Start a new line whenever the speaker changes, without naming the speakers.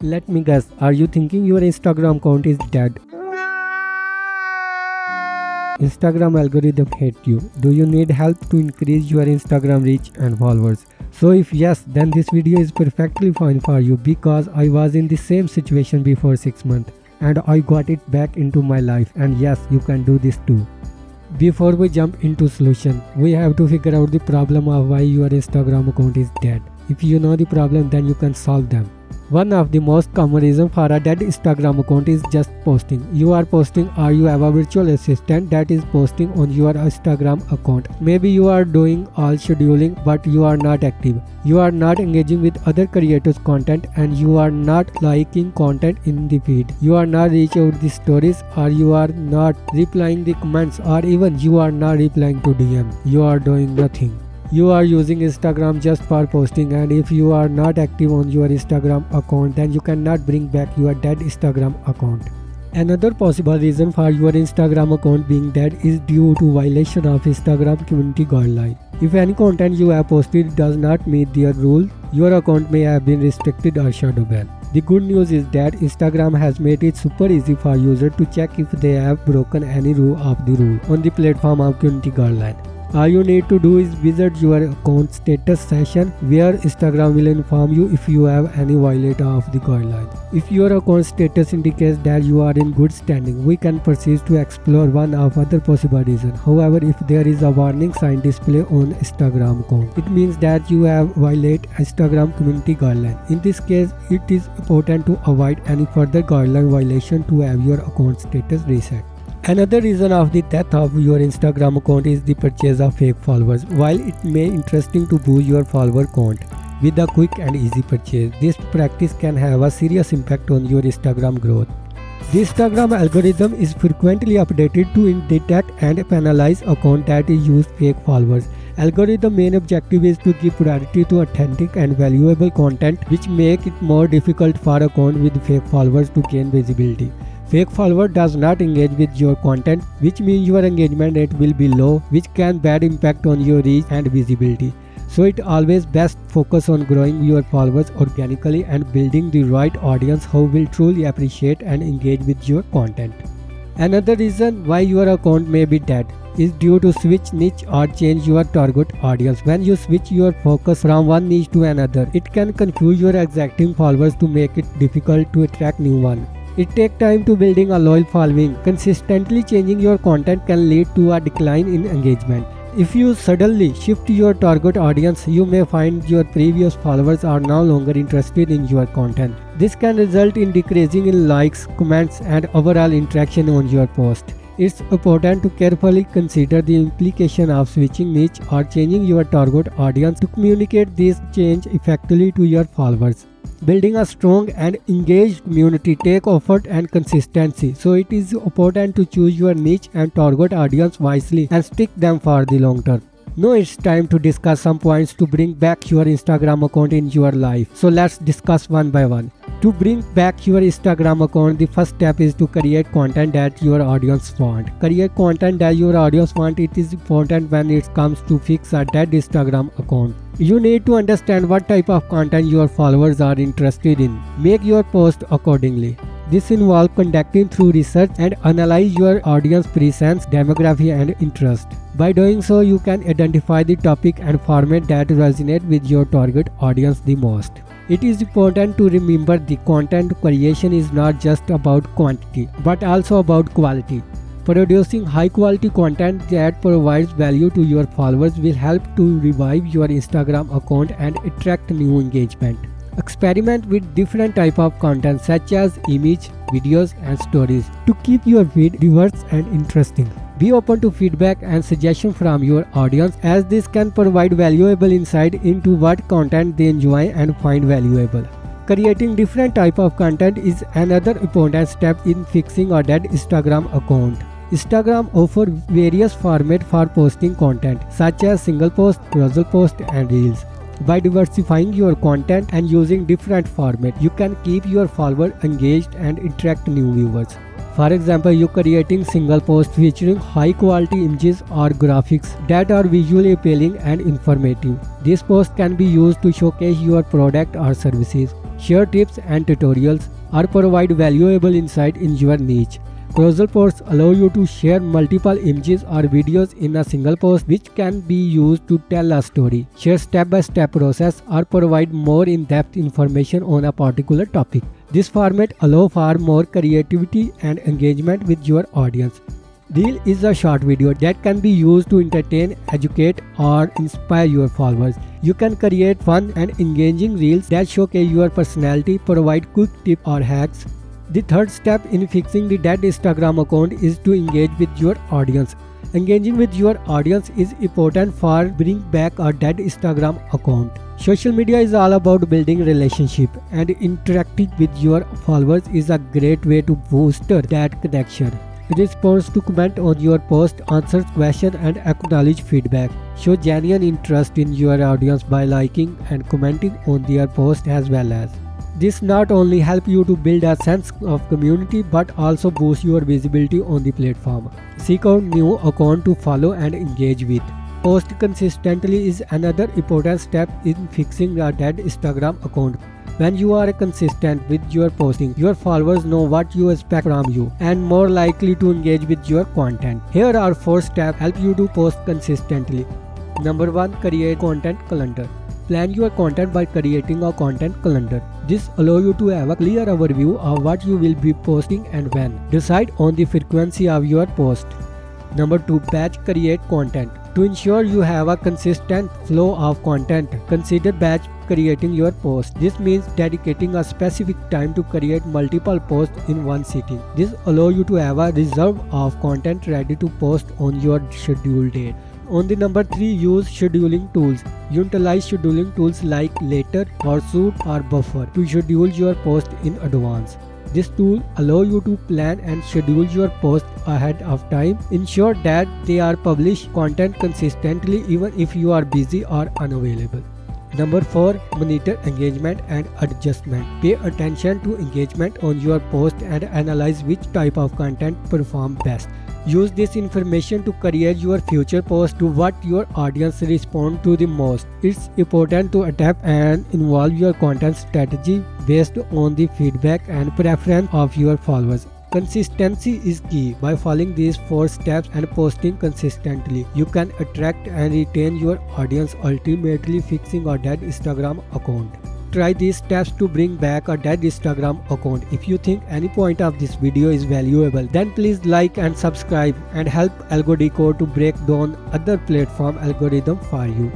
Let me guess, are you thinking your Instagram account is dead? Instagram algorithm hate you. Do you need help to increase your Instagram reach and followers? So if yes, then this video is perfectly fine for you because I was in the same situation before 6 months and I got it back into my life, and yes, you can do this too. Before we jump into solution, we have to figure out the problem of why your Instagram account is dead. If you know the problem, then you can solve them. One of the most common reasons for a dead Instagram account is just posting. You are posting, or you have a virtual assistant that is posting on your Instagram account. Maybe you are doing all scheduling, but you are not active. You are not engaging with other creators' content, and you are not liking content in the feed. You are not reaching out the stories, or you are not replying the comments, or even you are not replying to DM. You are doing nothing. You are using Instagram just for posting, and if you are not active on your Instagram account, then you cannot bring back your dead Instagram account. Another possible reason for your Instagram account being dead is due to violation of Instagram community guidelines. If any content you have posted does not meet their rules, your account may have been restricted or Shadowban. The good news is that Instagram has made it super easy for users to check if they have broken any rule of the rule on the platform of community guideline. All you need to do is visit your account status section, where Instagram will inform you if you have any violation of the guideline. If your account status indicates that you are in good standing, we can proceed to explore one of other possible reasons. However, if there is a warning sign display on Instagram account, it means that you have violated Instagram community guideline. In this case, it is important to avoid any further guideline violation to have your account status reset. Another reason of the death of your Instagram account is the purchase of fake followers. While it may be interesting to boost your follower count with a quick and easy purchase, this practice can have a serious impact on your Instagram growth. The Instagram algorithm is frequently updated to detect and penalize accounts that use fake followers. Algorithm main objective is to give priority to authentic and valuable content, which make it more difficult for account with fake followers to gain visibility. Fake follower does not engage with your content, which means your engagement rate will be low, which can bad impact on your reach and visibility. So it always best focus on growing your followers organically and building the right audience who will truly appreciate and engage with your content. Another reason why your account may be dead is due to switch niche or change your target audience. When you switch your focus from one niche to another, it can confuse your existing followers to make it difficult to attract new ones. It takes time to building a loyal following. Consistently changing your content can lead to a decline in engagement. If you suddenly shift your target audience, you may find your previous followers are no longer interested in your content. This can result in decreasing in likes, comments, and overall interaction on your post. It's important to carefully consider the implication of switching niche or changing your target audience to communicate this change effectively to your followers. Building a strong and engaged community takes effort and consistency, so it is important to choose your niche and target audience wisely and stick them for the long term. Now it's time to discuss some points to bring back your Instagram account in your life. So let's discuss one by one. To bring back your Instagram account, the first step is to create content that your audience want. Create content that your audience want. It is important when it comes to fix a dead Instagram account. You need to understand what type of content your followers are interested in. Make your post accordingly. This involves conducting through research and analyze your audience preference, demography, and interest. By doing so, you can identify the topic and format that resonate with your target audience the most. It is important to remember the content creation is not just about quantity, but also about quality. Producing high-quality content that provides value to your followers will help to revive your Instagram account and attract new engagement. Experiment with different types of content such as image, videos, and stories to keep your feed diverse and interesting. Be open to feedback and suggestions from your audience, as this can provide valuable insight into what content they enjoy and find valuable. Creating different types of content is another important step in fixing a dead Instagram account. Instagram offers various formats for posting content, such as single post, puzzle post, and reels. By diversifying your content and using different formats, you can keep your followers engaged and attract new viewers. For example, you creating single posts featuring high quality images or graphics that are visually appealing and informative. This post can be used to showcase your product or services. share tips and tutorials, or provide valuable insight in your niche. Carousel posts allow you to share multiple images or videos in a single post, which can be used to tell a story, share step-by-step process, or provide more in-depth information on a particular topic. This format allows for more creativity and engagement with your audience. Reel is a short video that can be used to entertain, educate, or inspire your followers. You can create fun and engaging reels that showcase your personality, provide quick tips or hacks. The third step in fixing the dead Instagram account is to engage with your audience. Engaging with your audience is important for bringing back a dead Instagram account. Social media is all about building relationship, and interacting with your followers is a great way to boost that connection. Response to comment on your post, answer questions, and acknowledge feedback. Show genuine interest in your audience by liking and commenting on their post as well as. This not only helps you to build a sense of community but also boosts your visibility on the platform. Seek out new accounts to follow and engage with. Post consistently is another important step in fixing a dead Instagram account. When you are consistent with your posting, your followers know what you expect from you and more likely to engage with your content. Here are 4 steps help you to post consistently. Number 1. Create content calendar. Plan your content by creating a content calendar. This allows you to have a clear overview of what you will be posting and when. Decide on the frequency of your post. Number 2. Batch create content. To ensure you have a consistent flow of content, consider batch creating your post. This means dedicating a specific time to create multiple posts in one sitting. This allows you to have a reserve of content ready to post on your scheduled date. On the number 3, use scheduling tools. Utilize scheduling tools like Later, Pursuit, or Buffer to schedule your post in advance. This tool allows you to plan and schedule your posts ahead of time. Ensure that they are published content consistently even if you are busy or unavailable. Number 4. Monitor engagement and adjustment. Pay attention to engagement on your post and analyze which type of content performs best. Use this information to create your future post to what your audience responds to the most. It's important to adapt and involve your content strategy based on the feedback and preference of your followers. Consistency is key. By following these 4 steps and posting consistently, you can attract and retain your audience, ultimately fixing a dead Instagram account. Try these steps to bring back a dead Instagram account. If you think any point of this video is valuable, then please like and subscribe and help Algo Decode to break down other platform algorithm for you.